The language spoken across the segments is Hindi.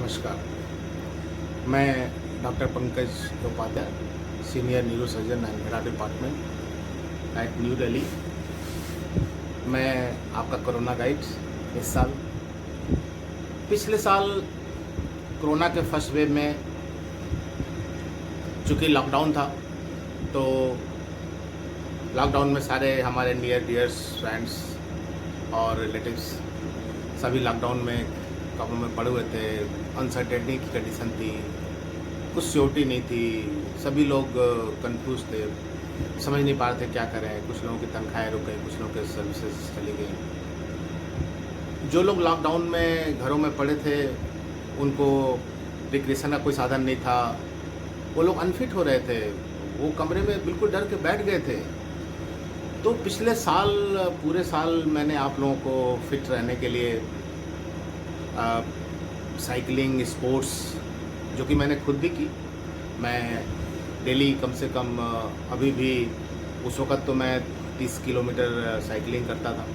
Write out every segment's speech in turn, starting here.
नमस्कार। मैं doctor Pankaj Upadhyay, senior neuro surgeon and department at New Delhi. मैं आपका कोरोना गाइड इस साल। पिछले साल कोरोना के फर्स्ट वेव में चूँकि लॉकडाउन था, तो लॉकडाउन में सारे हमारे नियर डियर्स फ्रेंड्स और रिलेटिव्स सभी लॉकडाउन में कब्रों में पड़े हुए थे। अनसर्टेनिटी की कंडीशन थी, कुछ सिक्योरिटी नहीं थी, सभी लोग कंफ्यूज थे, समझ नहीं पा रहे थे क्या करें। कुछ लोगों की तनख्वाहें रुक गई, कुछ लोगों के सर्विसेज चली गई। जो लोग लॉकडाउन में घरों में पड़े थे, उनको रिक्रिएशन का कोई साधन नहीं था, वो लोग अनफिट हो रहे थे, वो कमरे में बिल्कुल डर के बैठ गए थे। तो पिछले साल, पूरे साल मैंने आप लोगों को फिट रहने के लिए साइकिलिंग, स्पोर्ट्स, जो कि मैंने खुद भी की। मैं डेली कम से कम अभी भी, उस वक़्त तो मैं 30 किलोमीटर साइकिलिंग करता था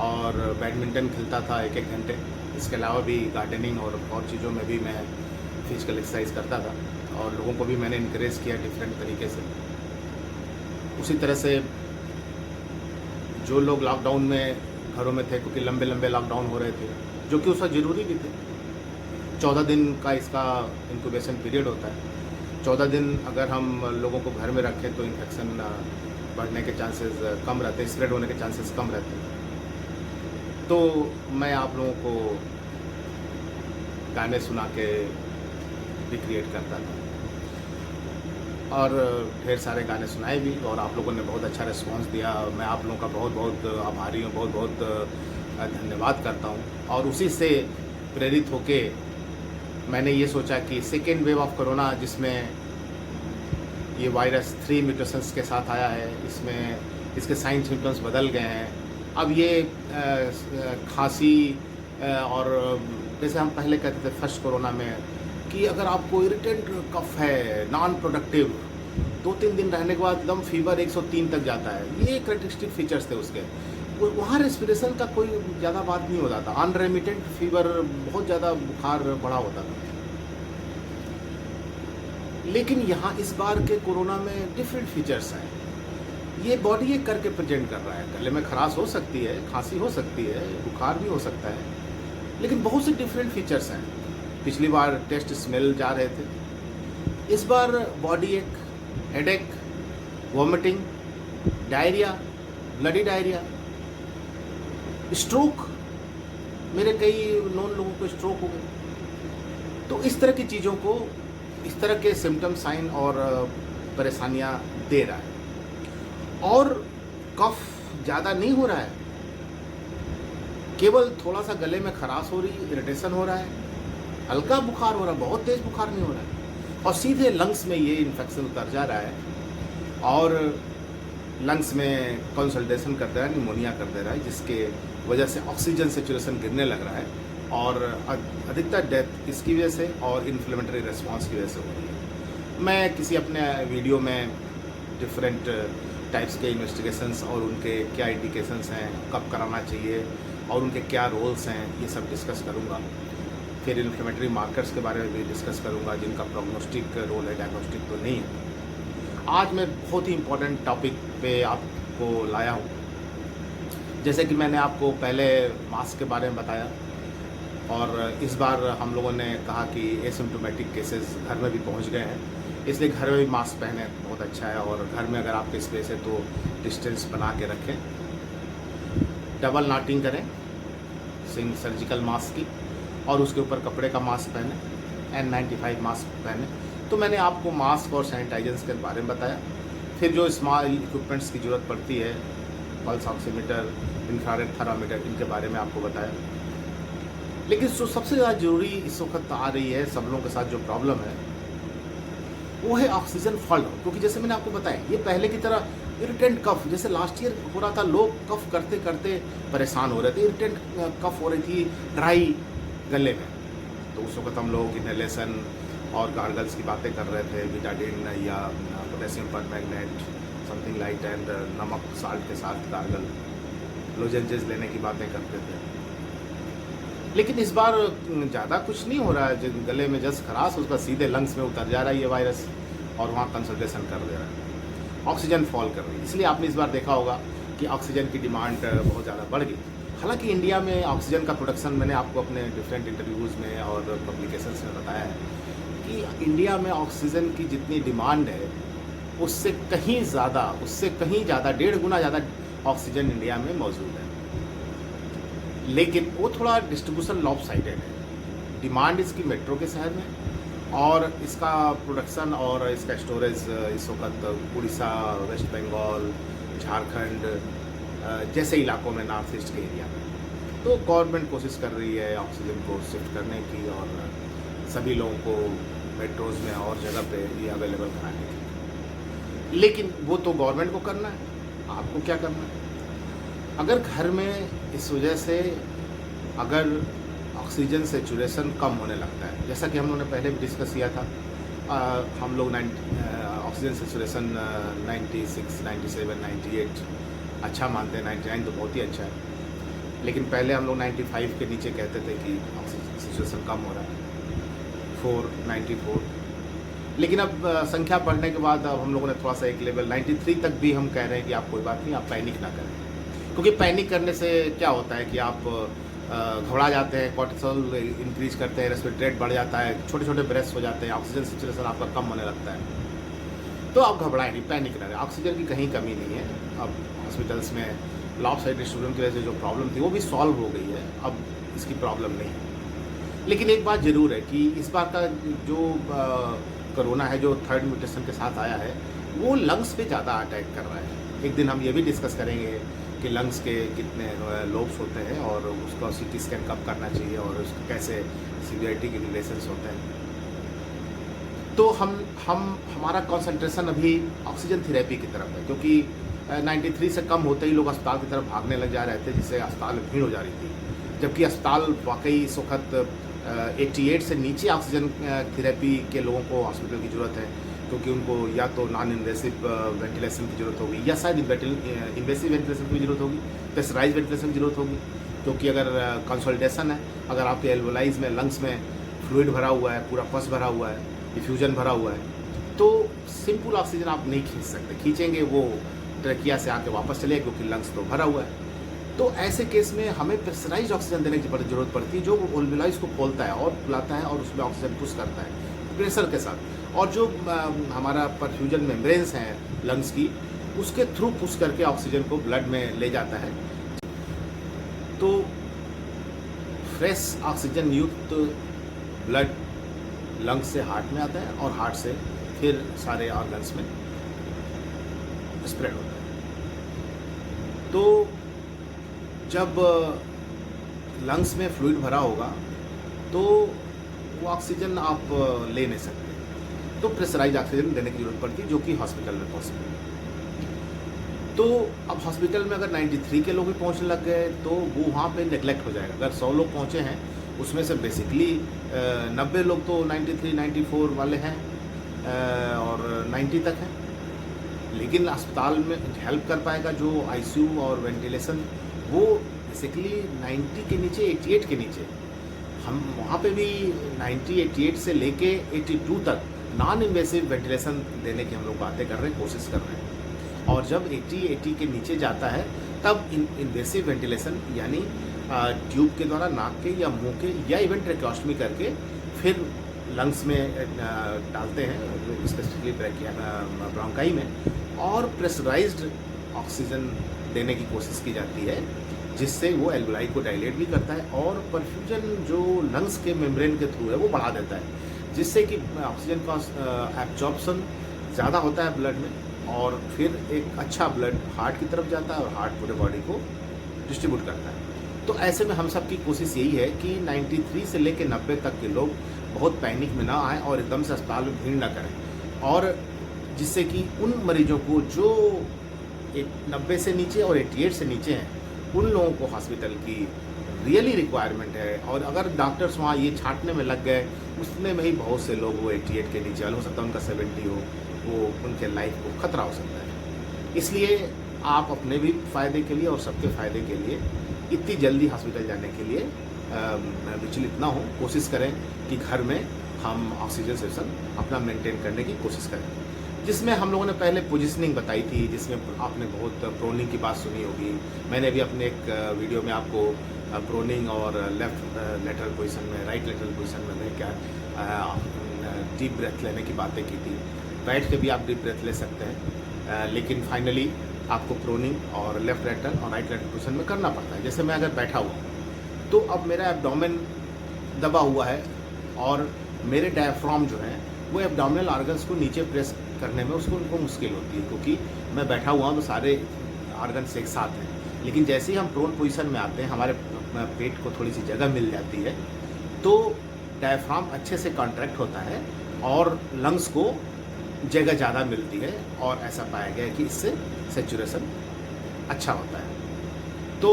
और बैडमिंटन खेलता था 1-1 घंटे। इसके अलावा भी गार्डनिंग और चीज़ों में भी मैं फिजिकल एक्सरसाइज करता था और लोगों को भी मैंने इनकरेज किया डिफरेंट तरीके से। उसी तरह से जो लोग लॉकडाउन में घरों में थे, क्योंकि लंबे लंबे लॉकडाउन हो रहे थे, जो कि उस वक्त ज़रूरी भी थे। 14 दिन का इसका इंक्यूबेशन पीरियड होता है। 14 दिन अगर हम लोगों को घर में रखें तो इन्फेक्शन बढ़ने के चांसेस कम रहते हैं, स्प्रेड होने के चांसेस कम रहते हैं। तो मैं आप लोगों को गाने सुना के रिक्रिएट करता था और ढेर सारे गाने सुनाए भी, और आप लोगों ने बहुत अच्छा रिस्पांस दिया। मैं आप लोगों का बहुत बहुत आभारी हूँ, बहुत बहुत धन्यवाद करता हूँ। और उसी से प्रेरित होके मैंने ये सोचा कि सेकेंड वेव ऑफ कोरोना, जिसमें ये वायरस 3 म्यूटेशंस के साथ आया है, इसमें इसके साइन सिम्टम्स बदल गए हैं। अब ये खांसी और जैसे हम पहले कहते थे फर्स्ट कोरोना में कि अगर आपको इरिटेंट कफ है, नॉन प्रोडक्टिव, 2-3 दिन रहने के बाद एकदम फीवर 103 तक जाता है, ये करेक्टरिस्टिक फीचर्स थे उसके। वहाँ रेस्पिरेशन का कोई ज़्यादा बात नहीं होता था, अनरेमिटेंट फीवर, बहुत ज़्यादा बुखार बढ़ा होता था। लेकिन यहाँ इस बार के कोरोना में डिफरेंट फीचर्स हैं। ये बॉडी एक करके प्रेजेंट कर रहा है। गले में खराश हो सकती है, खांसी हो सकती है, बुखार भी हो सकता है, लेकिन बहुत से डिफरेंट फीचर्स हैं। पिछली बार टेस्ट स्मेल जा रहे थे, इस बार बॉडी एक, headache, vomiting, diarrhoea, bloody diarrhoea, stroke, मेरे कई नॉन लोगों को स्ट्रोक हो गए। तो इस तरह की चीज़ों को, इस तरह के सिम्टम, साइन और परेशानियां दे रहा है। और कफ ज़्यादा नहीं हो रहा है, केवल थोड़ा सा गले में खराश हो रही, इरिटेशन हो रहा है, हल्का बुखार हो रहा है, बहुत तेज़ बुखार नहीं हो रहा है, और सीधे लंग्स में ये इन्फेक्शन उतर जा रहा है और लंग्स में कंसल्टेशन कर दे रहा है, निमोनिया कर दे रहा है, जिसके वजह से ऑक्सीजन सेचुरेशन गिरने लग रहा है और अधिकतर डेथ इसकी वजह से और इन्फ्लेमेटरी रिस्पांस की वजह से हो रही है। मैं किसी अपने वीडियो में डिफरेंट टाइप्स के इन्वेस्टिगेशंस और उनके क्या इंडिकेशंस हैं, कब कराना चाहिए और उनके क्या रोल्स हैं, ये सब डिस्कस करूँगा। फिर इन्फ्लेमेटरी मार्कर्स के बारे में भी डिस्कस करूँगा, जिनका प्रोग्नोस्टिक रोल है, डायग्नोस्टिक तो नहीं है। आज मैं बहुत ही इम्पोर्टेंट टॉपिक पे आपको लाया हूँ। जैसे कि मैंने आपको पहले मास्क के बारे में बताया, और इस बार हम लोगों ने कहा कि एसिम्प्टोमेटिक केसेस घर में भी पहुँच गए हैं, इसलिए घर में भी मास्क पहने, बहुत अच्छा है। और घर में अगर आपके स्पेस है तो डिस्टेंस बना के रखें, डबल नॉटिंग करें सर्जिकल मास्क की, और उसके ऊपर कपड़े का मास्क पहने, N95 मास्क पहने। तो मैंने आपको मास्क और सैनिटाइजर्स के बारे में बताया। फिर जो स्मॉल इक्विपमेंट्स की ज़रूरत पड़ती है, पल्स ऑक्सीमीटर, इंफ्रारेड थर्मामीटर, इनके बारे में आपको बताया। लेकिन जो सबसे ज़्यादा ज़रूरी इस वक्त आ रही है, सब लोगों के साथ जो प्रॉब्लम है, वो है ऑक्सीजन फॉल्ट। क्योंकि जैसे मैंने आपको बताया, ये पहले की तरह इरिटेंट कफ जैसे लास्ट ईयर हो रहा था, लोग कफ करते करते परेशान हो रहे थे, इरिटेंट कफ हो रही थी, ड्राई गले में। तो उस वक्त हम लोग इनहेलेशन और गार्गल्स की बातें कर रहे थे, बिटाडिन या potassium permanganate, something light and नमक साल्ट के साथ गार्गल, लोजेंजेस लेने की बातें करते थे। लेकिन इस बार ज़्यादा कुछ नहीं हो रहा है, जो गले में जस्ट खराश उसका सीधे लंग्स में उतर जा रहा है ये वायरस और वहाँ कंसल्टेशन कर दे रहा है, ऑक्सीजन फॉल कर रही है। इसलिए आपने इस बार देखा होगा कि ऑक्सीजन की डिमांड बहुत ज़्यादा बढ़ गई। हालांकि इंडिया में ऑक्सीजन का प्रोडक्शन मैंने आपको अपने डिफरेंट इंटरव्यूज़ में और पब्लिकेशंस में बताया है कि इंडिया में ऑक्सीजन की जितनी डिमांड है उससे कहीं ज़्यादा 1.5 गुना ज़्यादा ऑक्सीजन इंडिया में मौजूद है, लेकिन वो थोड़ा डिस्ट्रीब्यूशन लॉपसाइडेड है। डिमांड इसकी मेट्रो के शहर में और इसका प्रोडक्शन और इसका स्टोरेज इस वक्त उड़ीसा, वेस्ट बंगाल, झारखंड जैसे इलाकों में, नॉर्थ ईस्ट के एरिया में। तो गवर्नमेंट कोशिश कर रही है ऑक्सीजन को शिफ्ट करने की और सभी लोगों को मेट्रोज़ में और जगह पे ये अवेलेबल कराने की। लेकिन वो तो गवर्नमेंट को करना है, आपको क्या करना है? अगर घर में इस वजह से अगर ऑक्सीजन सेचुरेशन कम होने लगता है, जैसा कि हम लोगों ने पहले भी डिस्कस किया था, हम लोग ऑक्सीजन सेचुरेशन 96, 97, 98 अच्छा मानते हैं, 99 तो बहुत ही अच्छा है, लेकिन पहले हम लोग 95 के नीचे कहते थे कि ऑक्सीजन सेचुरेशन कम हो रहा है, 4, 94। लेकिन अब संख्या बढ़ने के बाद अब हम लोगों ने थोड़ा सा एक लेवल 93 तक भी हम कह रहे हैं कि आप कोई बात नहीं, आप पैनिक ना करें, क्योंकि पैनिक करने से क्या होता है कि आप घबरा जाते हैं, कॉर्टिसोल इंक्रीज करते हैं, रेस्पिरेटरी रेट बढ़ जाता है, छोटे छोटे ब्रेथ्स हो जाते हैं, ऑक्सीजन सेचुरेशन आपका कम होने लगता है। तो आप घबराएं नहीं, पैनिक ना करें, ऑक्सीजन की कहीं कमी नहीं है। अब हॉस्पिटल्स में लॉपसाइड डिस्ट्रीब्यूशन की वजह से जो प्रॉब्लम थी वो भी सॉल्व हो गई है, अब इसकी प्रॉब्लम नहीं है। लेकिन एक बात ज़रूर है कि इस बार का जो कोरोना है, जो थर्ड म्यूटेशन के साथ आया है, वो लंग्स पे ज़्यादा अटैक कर रहा है। एक दिन हम ये भी डिस्कस करेंगे कि लंग्स के कितने लोब्स होते हैं और उसका सीटी स्कैन कब करना चाहिए और उसका कैसे सीवियरिटी के रिलेशंस होते हैं। तो हमारा कंसंट्रेशन अभी ऑक्सीजन थेरेपी की तरफ है, क्योंकि 93 से कम होते ही लोग अस्पताल की तरफ भागने लग जा रहे थे, जिससे अस्पताल में भीड़ हो जा रही थी, जबकि अस्पताल वाकई इस वक्त 88 से नीचे ऑक्सीजन थेरेपी के लोगों को हॉस्पिटल की ज़रूरत है, क्योंकि उनको या तो नॉन इन्वेसिव वेंटिलेशन की ज़रूरत होगी या शायद इन्वेसिव वेंटिलेशन की ज़रूरत होगी, प्रेशराइज वेंटिलेशन की ज़रूरत होगी, क्योंकि अगर कंसल्टेशन है, अगर आपके एल्वोलाइज में, लंग्स में फ्लूइड भरा हुआ है, पूरा पस भरा हुआ है, डिफ्यूजन भरा हुआ है, तो सिंपल ऑक्सीजन आप नहीं खींच सकते, खींचेंगे वो ट्रकिया से आके वापस चले, क्योंकि लंग्स तो भरा हुआ है। तो ऐसे केस में हमें प्रेशराइज ऑक्सीजन देने की ज़रूरत पड़ती है, जो एल्वोलाइज को खोलता है और फुलाता है और उसमें ऑक्सीजन पुश करता है प्रेशर के साथ, और जो हमारा परफ्यूजन मेम्ब्रेन्स हैं लंग्स की, उसके थ्रू पुश करके ऑक्सीजन को ब्लड में ले जाता है। तो फ्रेश ऑक्सीजन युक्त ब्लड लंग्स से हार्ट में आता है और हार्ट से फिर सारे ऑर्गन्स में स्प्रेड होता है। तो जब लंग्स में फ्लूइड भरा होगा तो वो ऑक्सीजन आप ले नहीं सकते, तो प्रेशराइज ऑक्सीजन देने की जरूरत पड़ती है, जो कि हॉस्पिटल में पॉसिबल है। तो अब हॉस्पिटल में अगर 93 के लोग भी पहुंचने लग गए तो वो वहाँ पे नेगलेक्ट हो जाएगा। अगर 100 लोग पहुँचे हैं उसमें से बेसिकली 90 लोग तो 93, 94 वाले हैं और 90 तक हैं, लेकिन अस्पताल में हेल्प कर पाएगा जो आईसीयू और वेंटिलेशन, वो बेसिकली 90 के नीचे, 88 के नीचे। हम वहाँ पे भी 90, 88 से लेके 82 तक नॉन इन्वेसिव वेंटिलेशन देने की हम लोग बातें कर रहे हैं, कोशिश कर रहे हैं। और जब 80 के नीचे जाता है तब इन्वेसिव वेंटिलेशन यानी ट्यूब के द्वारा नाक के या मुंह के या इवन ट्रेकोस्टमी करके फिर लंग्स में डालते हैं, स्पेसिफिकली ब्रोंकाई में, और प्रेशराइज्ड ऑक्सीजन देने की कोशिश की जाती है, जिससे वो एल्वोलाई को डायलेट भी करता है और परफ्यूजन जो लंग्स के मेम्ब्रेन के थ्रू है वो बढ़ा देता है, जिससे कि ऑक्सीजन का एब्जॉर्प्शन ज़्यादा होता है ब्लड में और फिर एक अच्छा ब्लड हार्ट की तरफ जाता है और हार्ट पूरे बॉडी को डिस्ट्रीब्यूट करता है। तो ऐसे में हम सब की कोशिश यही है कि 93 से लेकर 90 तक के लोग बहुत पैनिक में ना आएँ और एकदम से अस्पताल में भीड़ ना करें, और जिससे कि उन मरीजों को जो 90 से नीचे और 88 से नीचे हैं उन लोगों को हॉस्पिटल की रियली रिक्वायरमेंट है। और अगर डॉक्टर्स वहाँ ये छांटने में लग गए, उसमें में ही बहुत से लोग वो 88 के नीचे, हो सकता है उनका 70 हो, वो उनके लाइफ को खतरा हो सकता है। इसलिए आप अपने भी फ़ायदे के लिए और सबके फ़ायदे के लिए इतनी जल्दी हॉस्पिटल जाने के लिए विचलित ना हो, कोशिश करें कि घर में हम ऑक्सीजन सेशन अपना मेंटेन करने की कोशिश करें। जिसमें हम लोगों ने पहले पोजीशनिंग बताई थी, जिसमें आपने बहुत प्रोनिंग की बात सुनी होगी। मैंने भी अपने एक वीडियो में आपको प्रोनिंग और लेफ्ट लेटरल पोजीशन में, राइट लेटरल पोजीशन में क्या डीप ब्रेथ लेने की बातें की थी। बैठ के भी आप डीप ब्रेथ ले सकते हैं, लेकिन फाइनली आपको प्रोनिंग और लेफ्ट लेटरल और राइट लेटरल पोजीशन में करना पड़ता है। जैसे मैं अगर बैठा हुआ हूँ तो अब मेरा एब्डोमेन दबा हुआ है और मेरे डायफ्राम जो है वो एब्डोमिनल ऑर्गन्स को नीचे प्रेस करने में उसको उनको मुश्किल होती है, क्योंकि मैं बैठा हुआ हूँ तो सारे ऑर्गन्स एक साथ हैं। लेकिन जैसे ही हम प्रोन पोजीशन में आते हैं, हमारे पेट को थोड़ी सी जगह मिल जाती है, तो डायफ्राम अच्छे से कॉन्ट्रैक्ट होता है और लंग्स को जगह ज़्यादा मिलती है, और ऐसा पाया गया है कि इससे सेचुरेशन अच्छा होता है। तो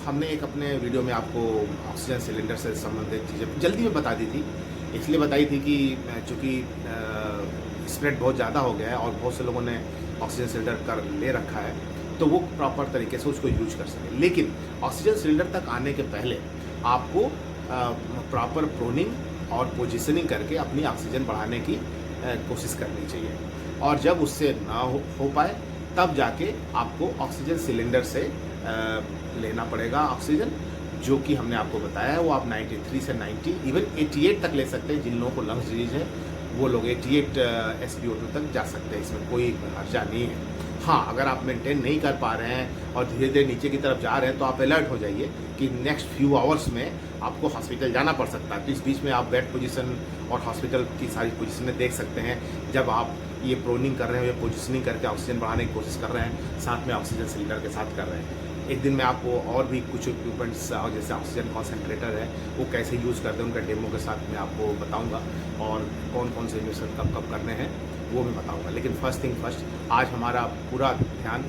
हमने एक अपने वीडियो में आपको ऑक्सीजन सिलेंडर से संबंधित चीज़ें जल्दी में बता दी थी। इसलिए बताई थी कि चूँकि स्प्रेड बहुत ज़्यादा हो गया है और बहुत से लोगों ने ऑक्सीजन सिलेंडर कर ले रखा है, तो वो प्रॉपर तरीके से उसको यूज कर सकें। लेकिन ऑक्सीजन सिलेंडर तक आने के पहले आपको प्रॉपर प्रोनिंग और पोजीशनिंग करके अपनी ऑक्सीजन बढ़ाने की कोशिश करनी चाहिए, और जब उससे ना हो पाए तब जाके आपको ऑक्सीजन सिलेंडर से लेना पड़ेगा ऑक्सीजन, जो कि हमने आपको बताया है। वो आप 93 से 90 इवन 88 तक ले सकते हैं। जिन लोगों को लंग्स डिजीज है वो लोग 88 SpO2 तक जा सकते हैं, इसमें कोई हर्जा नहीं है। हाँ, अगर आप मेंटेन नहीं कर पा रहे हैं और धीरे धीरे नीचे की तरफ जा रहे हैं तो आप अलर्ट हो जाइए कि नेक्स्ट फ्यू आवर्स में आपको हॉस्पिटल जाना पड़ सकता है। तो इस बीच में आप बेड पोजीशन और हॉस्पिटल की सारी पोजीशनें देख सकते हैं। जब आप ये प्रोनिंग कर रहे हैं या पोजीशनिंग करके ऑक्सीजन बढ़ाने की कोशिश कर रहे हैं, साथ में ऑक्सीजन सिलेंडर के साथ कर रहे हैं। एक दिन में आपको और भी कुछ इक्विपमेंट्स जैसे ऑक्सीजन कॉन्सेंट्रेटर है वो कैसे यूज़ करते हैं, उनका डेमो के साथ मैं आपको बताऊंगा, और कौन कौन से इंजेक्शन कब कब करने हैं वो मैं बताऊंगा। लेकिन फर्स्ट थिंग फर्स्ट, आज हमारा पूरा ध्यान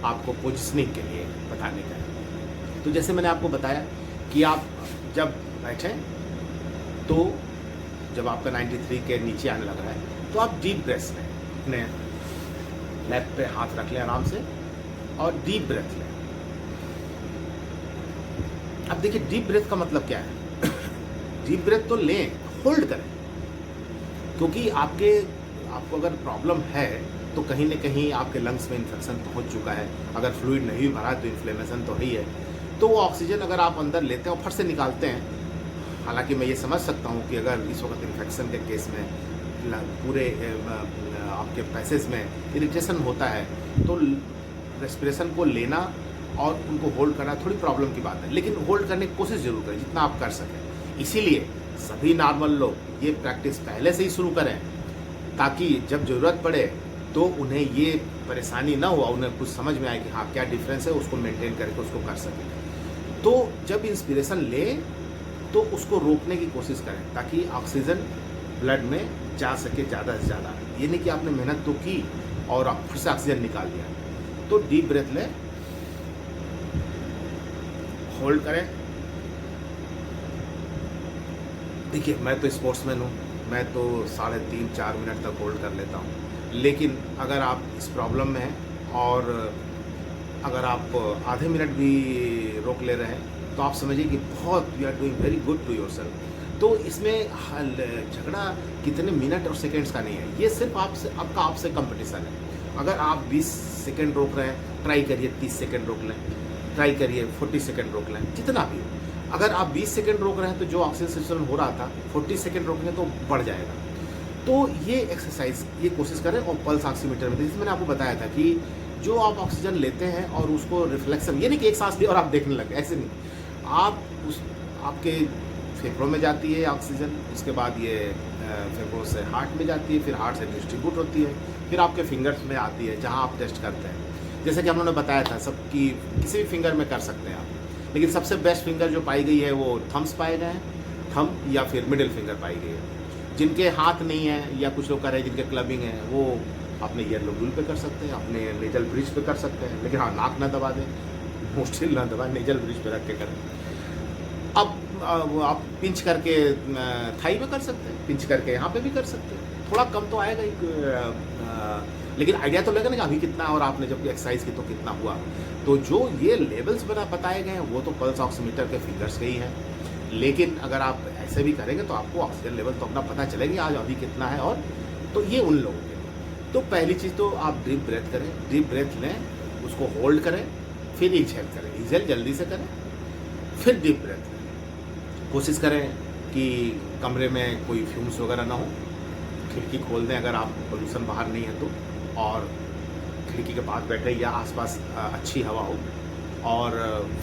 आपको पोजिशनिंग के लिए बताने का है। तो जैसे मैंने आपको बताया कि आप जब बैठें तो जब आपका 93 के नीचे आने लग रहा है तो आप डीप ब्रेथ लें, अपने लैप पे हाथ रख लें आराम से और डीप ब्रेथ लें। अब देखिए डीप ब्रेथ का मतलब क्या है। डीप ब्रेथ तो लें, होल्ड करें, क्योंकि आपको अगर प्रॉब्लम है तो कहीं ना कहीं आपके लंग्स में इन्फेक्शन पहुंच चुका है। अगर फ्लूइड नहीं भरा तो इन्फ्लेमेशन तो ही है। तो वो ऑक्सीजन अगर आप अंदर लेते हैं और फट से निकालते हैं, हालांकि मैं ये समझ सकता हूँ कि अगर इस वक्त इन्फेक्शन के केस में पूरे आपके पैसेज में इरिटेशन होता है तो रेस्पिरेशन को लेना और उनको होल्ड करना थोड़ी प्रॉब्लम की बात है, लेकिन होल्ड करने की कोशिश जरूर करें जितना आप कर सकें। इसीलिए सभी नॉर्मल लोग ये प्रैक्टिस पहले से ही शुरू करें, ताकि जब ज़रूरत पड़े तो उन्हें ये परेशानी ना हो, उन्हें कुछ समझ में आए कि हाँ क्या डिफरेंस है, उसको मेंटेन करके उसको कर सकें। तो जब इंस्पिरेशन ले तो उसको रोकने की कोशिश करें ताकि ऑक्सीजन ब्लड में जा सके ज़्यादा से ज़्यादा। ये नहीं कि आपने मेहनत तो की और आप फिर से ऑक्सीजन निकाल दिया। तो डीप ब्रेथ लें, होल्ड करें। देखिए मैं तो स्पोर्ट्समैन हूँ, मैं तो 3.5-4 मिनट तक होल्ड कर लेता हूँ। लेकिन अगर आप इस प्रॉब्लम में हैं और अगर आप आधे मिनट भी रोक ले रहे हैं तो आप समझिए कि बहुत you are doing very good to yourself. तो इसमें झगड़ा कितने मिनट और सेकंड्स का नहीं है, ये सिर्फ आपसे कंपटीशन है। अगर आप 20 सेकंड रोक रहे हैं, ट्राई करिए 30 सेकंड रोक लें, ट्राई करिए 40 सेकंड रोक लें, जितना भी हो। अगर आप 20 सेकंड रोक रहे हैं तो जो ऑक्सीजन सेचुरेशन हो रहा था 40 सेकंड रोकेंगे तो बढ़ जाएगा। तो ये एक्सरसाइज ये कोशिश करें। और पल्स ऑक्सीमीटर में जैसे मैंने आपको बताया था कि जो आप ऑक्सीजन लेते हैं और उसको रिफ्लेक्शन, ये नहीं कि एक सांस लिया और आप देखने लगे, ऐसे नहीं। आप आपके फेफड़ों में जाती है ऑक्सीजन, उसके बाद ये फेफड़ों से हार्ट में जाती है, फिर हार्ट से डिस्ट्रीब्यूट होती है, फिर आपके फिंगर्स में आती है जहाँ आप टेस्ट करते हैं। जैसे कि हम लोगों ने बताया था सबकी किसी भी फिंगर में कर सकते हैं आप, लेकिन सबसे बेस्ट फिंगर जो पाई गई है वो थम्स पाए गए हैं, थम या फिर मिडिल फिंगर पाई गई है। जिनके हाथ नहीं है या कुछ लोग कर रहे हैं जिनके क्लबिंग है वो अपने ईयर लोब्यूल पे कर सकते हैं, अपने नेजल ब्रिज पे कर सकते हैं, लेकिन हाँ नाक ना दबा दें, मोस्टली ना दबा, नेजल ब्रिज पे रख के करें। अब वो आप पिंच करके थाई में कर सकते हैं, पिंच करके यहाँ पे भी कर सकते हैं, थोड़ा कम तो आएगा ही, लेकिन आइडिया तो लगेगा ना अभी कितना, और आपने जब एक्सरसाइज की तो कितना हुआ। तो जो ये लेवल्स बताए गए हैं वो तो पल्स ऑक्सीमीटर के फिंगर्स के ही हैं, लेकिन अगर आप ऐसे भी करेंगे तो आपको ऑक्सीजन लेवल तो अपना पता चलेगा आज अभी कितना है। और तो ये उन लोगों के लिए। तो पहली चीज़ तो आप डीप ब्रेथ करें, डीप ब्रेथ लें, उसको होल्ड करें, फिर एक्सहेल करें। एक्सहेल जल्दी से करें, फिर डीप ब्रेथ लें। कोशिश करें कि कमरे में कोई फ्यूम्स वगैरह ना हो, खिड़की खोल दें अगर आप पोल्यूशन बाहर नहीं है तो, और खिड़की के पास बैठे या आसपास अच्छी हवा हो, और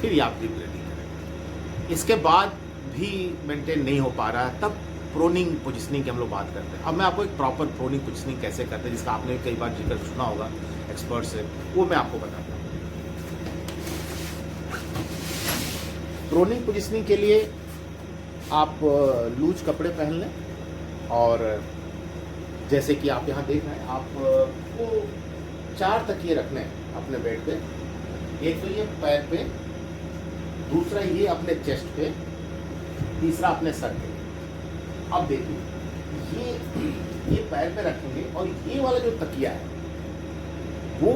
फिर आप डीप ब्रीथिंग करें। इसके बाद भी मेंटेन नहीं हो पा रहा है, तब प्रोनिंग पोजिशनिंग की हम लोग बात करते हैं। अब मैं आपको एक प्रॉपर प्रोनिंग पोजिशनिंग कैसे करते हैं, जिसका आपने कई बार जिक्र सुना होगा एक्सपर्ट से, वो मैं आपको बताता हूँ। प्रोनिंग पोजिशनिंग के लिए आप लूज कपड़े पहन लें, और जैसे कि आप यहाँ देख रहे हैं, आपको 4 तकिए रखने हैं अपने बेड पे। एक तो ये पैर पे, दूसरा ये अपने चेस्ट पे, तीसरा अपने सर पे। अब देखिए, ये पैर पे रखेंगे, और ये वाला जो तकिया है वो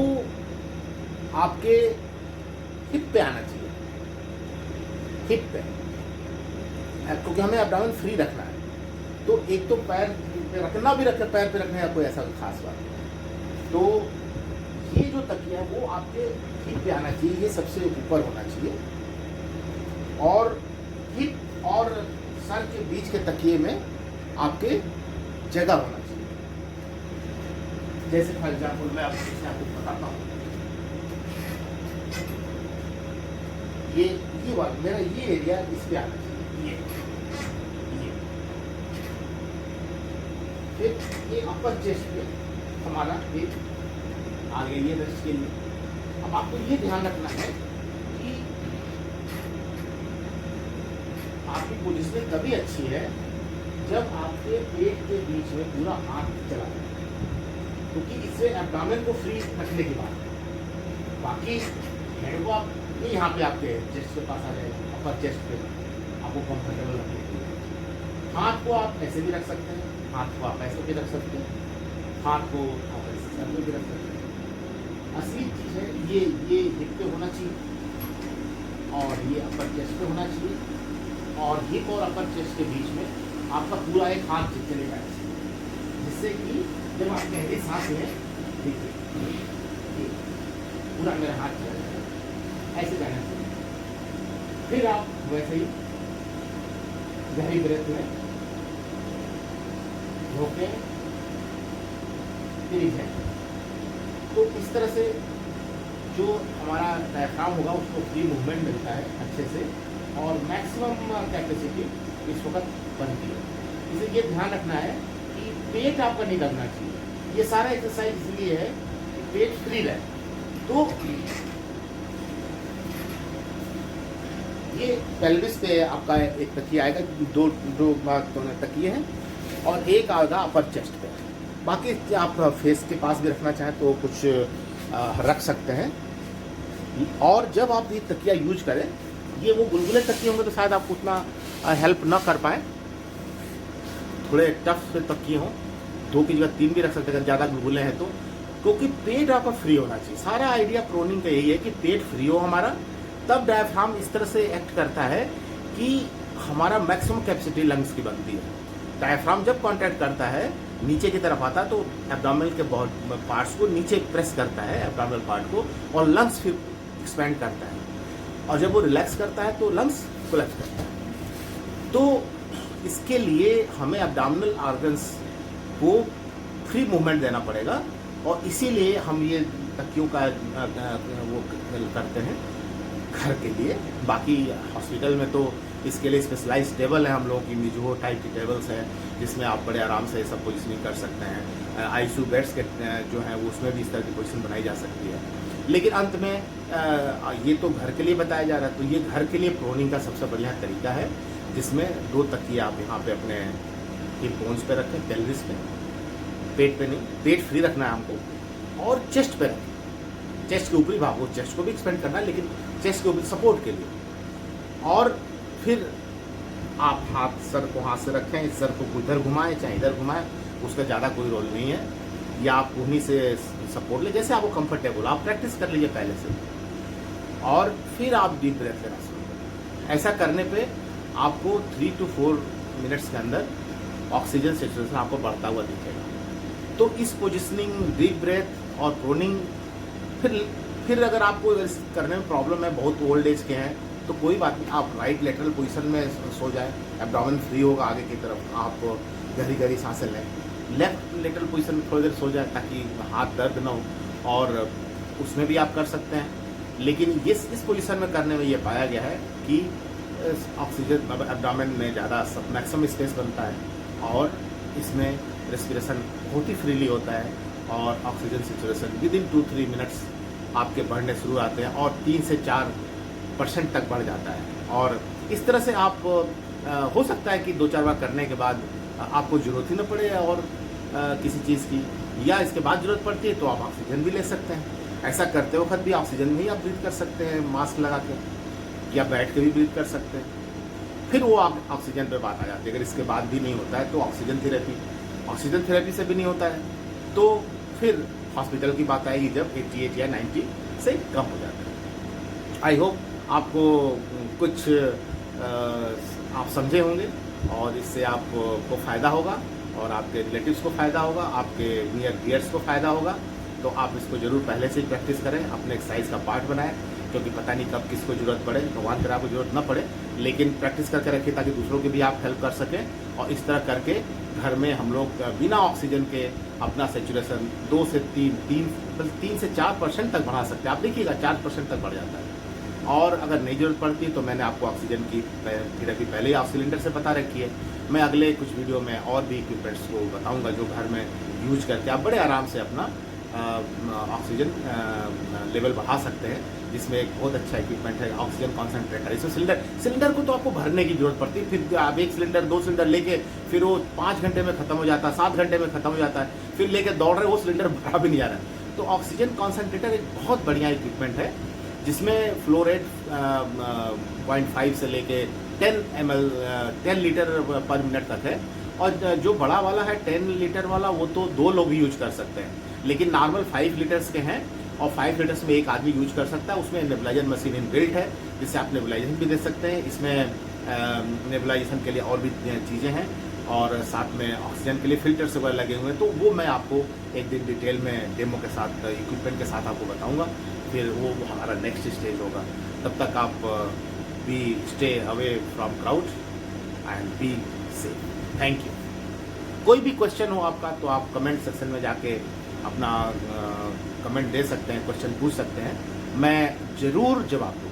आपके हिप पे आना चाहिए, हिप पे, क्योंकि हमें एब्डोमेन फ्री रखना है। तो एक तो पैर पे रखना भी रखे, पैर पे रखने का कोई ऐसा खास बात नहीं। तो ये जो तकिया है वो आपके हिप पे आना चाहिए, ये सबसे ऊपर होना चाहिए, और हिप और सर के बीच के तकिए में आपके जगह होना चाहिए। जैसे फॉर एग्जाम्पल मैं आपको बताता हूँ, ये वाला मेरा ये एरिया इस पे आना चाहिए, ये फिर ये अपर चेस्ट पे हमारा एक आगे ये रेस्ट के लिए। अब आपको ये ध्यान रखना है कि आपकी पोजीशनिंग तभी अच्छी है जब आपके पेट के बीच में पूरा हाथ चला जाए, क्योंकि इससे एब्डोमेन को फ्री रखने की बात है। बाकी हेड को आप ये यहाँ पे आपके चेस्ट के पास आ जाएगा, अपर चेस्ट पे आपको कंफर्टेबल रखने के लिए। हाथ को आप ऐसे भी रख सकते हैं, हाथ को आप ऐसे भी रख सकते हैं, हाथ को आप ऐसे सर पे भी रख सकते हैं। असली चीज़ है ये हिप पे होना चाहिए, और ये अपर चेस्ट पे होना चाहिए, और हिप और अपर चेस्ट के बीच में आपका पूरा एक हाथ चलेगा, जिससे कि जब आप गहरी सांस लें, देखिए पूरा मेरा हाथ चला जाएगा, ऐसे जाना चाहिए। फिर आप वैसे ही गहरी ब्रेथ में रोके, फिर है। तो इस तरह से जो हमारा डायफ्राम होगा उसको फ्री मूवमेंट मिलता है अच्छे से, और मैक्सिमम कैपेसिटी इस वक्त बनती है। इसे ये ध्यान रखना है कि पेट आपका नहीं दबना चाहिए। ये सारा एक्सरसाइज इसलिए है कि पेट फ्री रहे। तो ये पेल्विस पे आपका एक तकिया आएगा, दो तकिए हैं, और एक आएगा अपर चेस्ट पे। बाकी आप फेस के पास भी रखना चाहें तो कुछ रख सकते हैं। और जब आप ये तकिया यूज करें, ये वो गुलगुले तकिए होंगे तो शायद आपको उतना हेल्प ना कर पाए, थोड़े टफ तकिए हों, 2 की जगह 3 भी रख सकते हैं अगर ज़्यादा गुलगुले हैं तो, क्योंकि पेट आपका फ्री होना चाहिए। सारा आइडिया प्रोनिंग का यही है कि पेट फ्री हो हमारा, तब डायफ्राम इस तरह से एक्ट करता है कि हमारा मैक्सिमम कैपेसिटी लंग्स की बनती है। डायफ्राम जब कॉन्ट्रैक्ट करता है, नीचे की तरफ आता है, तो एब्डोमिनल के बहुत पार्ट्स को नीचे प्रेस करता है, एब्डोमिनल पार्ट को, और लंग्स फिर एक्सपेंड करता है, और जब वो रिलैक्स करता है तो लंग्स कोलैप्स करता है। तो इसके लिए हमें एब्डोमिनल ऑर्गन्स को फ्री मूवमेंट देना पड़ेगा, और इसीलिए हम ये तकियों का वो करते हैं घर के लिए। बाकी हॉस्पिटल में तो इसके लिए स्पेशलाइज टेबल है हम लोगों की, मिजुहो टाइप की टेबल्स हैं, जिसमें आप बड़े आराम से सब पोजिशनिंग कर सकते हैं। आईसीयू बेड्स के जो हैं वो उसमें भी इस तरह की पोजीशन बनाई जा सकती है। लेकिन अंत में ये तो घर के लिए बताया जा रहा है, तो ये घर के लिए प्रोनिंग का सबसे बढ़िया तरीका है, जिसमें 2 तकिए आप यहाँ पे अपने हिप बोन्स पे रखें, पेल्विस पे, पेट पे नहीं, पेट फ्री रखना है हमको, और चेस्ट पे रखें, चेस्ट के ऊपरी भाग, वो चेस्ट को भी एक्सपेंड करना है लेकिन चेस्ट के ऊपर सपोर्ट के लिए। और फिर आप सर को हाथ से रखें, इस सर को इधर घुमाएं चाहे इधर घुमाएं, उसका ज़्यादा कोई रोल नहीं है, या आप उन्हीं से सपोर्ट ले, जैसे आपको कंफर्टेबल, आप प्रैक्टिस कर लीजिए पहले से, और फिर आप डीप ब्रेथ लेना शुरू करें। ऐसा करने पे आपको 3 to 4 मिनट्स के अंदर ऑक्सीजन सेचुरेशन आपको बढ़ता हुआ दिखेगा। तो इस पोजिशनिंग, डीप ब्रेथ और प्रोनिंग, फिर अगर आपको इस करने में प्रॉब्लम है, बहुत ओल्ड एज के हैं, तो कोई बात नहीं, आप राइट लेटरल पोजीशन में सो जाएं, एब्डोमेन फ्री होगा आगे की तरफ, आप गहरी गहरी सांसें लें। लेफ्ट लेटरल पोजीशन में थोड़ी देर सो जाए ताकि हाथ दर्द ना हो, और उसमें भी आप कर सकते हैं। लेकिन इस पोजीशन में करने में ये पाया गया है कि ऑक्सीजन एब्डोमेन में ज़्यादा मैक्सिमम स्पेस बनता है और इसमें रेस्पिरेशन बहुत ही फ्रीली होता है और oxygen saturation with in 2-3 minutes आपके बढ़ने शुरू आते हैं और 3 से 4% तक बढ़ जाता है। और इस तरह से आप हो सकता है कि 2-4 बार करने के बाद आपको ज़रूरत ही न पड़े और किसी चीज़ की, या इसके बाद ज़रूरत पड़ती है तो आप ऑक्सीजन भी ले सकते हैं। ऐसा करते वक्त भी ऑक्सीजन में ही आप ब्रीथ कर सकते हैं मास्क लगा के, या बैठ के भी ब्रीथ कर सकते हैं। फिर वो आप ऑक्सीजन पे बात आ जाती है। अगर इसके बाद भी नहीं होता है तो ऑक्सीजन थेरेपी से भी नहीं होता है तो फिर हॉस्पिटल की बात आएगी जब 88 या 90 से कम हो जाता है। आई होप आपको कुछ आप समझे होंगे और इससे आपको फ़ायदा होगा और आपके रिलेटिव्स को फ़ायदा होगा, आपके नियर डियर्स को फ़ायदा होगा। तो आप इसको ज़रूर पहले से ही प्रैक्टिस करें, अपने एक्सरसाइज का पार्ट बनाएं, क्योंकि पता नहीं कब किसको ज़रूरत पड़े, भगवान करे आपको ज़रूरत ना पड़े, लेकिन प्रैक्टिस करके रखिए ताकि दूसरों की भी आप हेल्प कर सकें। और इस तरह करके घर में हम लोग बिना ऑक्सीजन के अपना सेचुरेशन 2 से 3 से 4% तक बढ़ा सकते हैं। आप देखिएगा 4% तक बढ़ जाता है। और अगर नहीं ज़रूरत पड़ती तो मैंने आपको ऑक्सीजन की थेरेपी पहले ही ऑक्सीजन सिलेंडर से बता रखी है। मैं अगले कुछ वीडियो में और भी इक्विपमेंट्स को बताऊंगा जो घर में यूज करके आप बड़े आराम से अपना ऑक्सीजन लेवल बढ़ा सकते हैं, जिसमें एक बहुत अच्छा इक्विपमेंट है ऑक्सीजन कॉन्सेंट्रेटर। इसमें सिलेंडर को तो आपको भरने की जरूरत पड़ती है, फिर आप 1 सिलेंडर 2 सिलेंडर लेके फिर वो 5 घंटे में ख़त्म हो जाता है, 7 घंटे में ख़त्म हो जाता है, फिर लेके दौड़ रहे वो सिलेंडर भरा भी नहीं जा रहा है। तो ऑक्सीजन कॉन्सेंट्रेटर एक बहुत बढ़िया इक्विपमेंट है जिसमें फ्लो रेट 0.5 से लेके 10 लीटर पर मिनट तक है। और जो बड़ा वाला है 10 लीटर वाला वो तो 2 लोग ही यूज कर सकते हैं, लेकिन नॉर्मल 5 लीटर्स के हैं और 5 लीटर्स में एक आदमी यूज कर सकता है। उसमें नेबुलाइजर मशीन इनबिल्ट है जिससे आप नेबुलाइजेशन भी दे सकते हैं। इसमें नेबुलाइजेशन के लिए और भी चीज़ें हैं और साथ में ऑक्सीजन के लिए फिल्टर्स वगैरह लगे हुए हैं। तो वो मैं आपको एक दिन डिटेल में डेमो के साथ, इक्विपमेंट के साथ आपको बताऊंगा, फिर वो हमारा नेक्स्ट स्टेज होगा। तब तक आप be stay away from crowd and be safe. Thank you. कोई भी क्वेश्चन हो आपका तो आप कमेंट सेक्शन में जाके अपना कमेंट दे सकते हैं, क्वेश्चन पूछ सकते हैं, मैं ज़रूर जवाब दूँगा।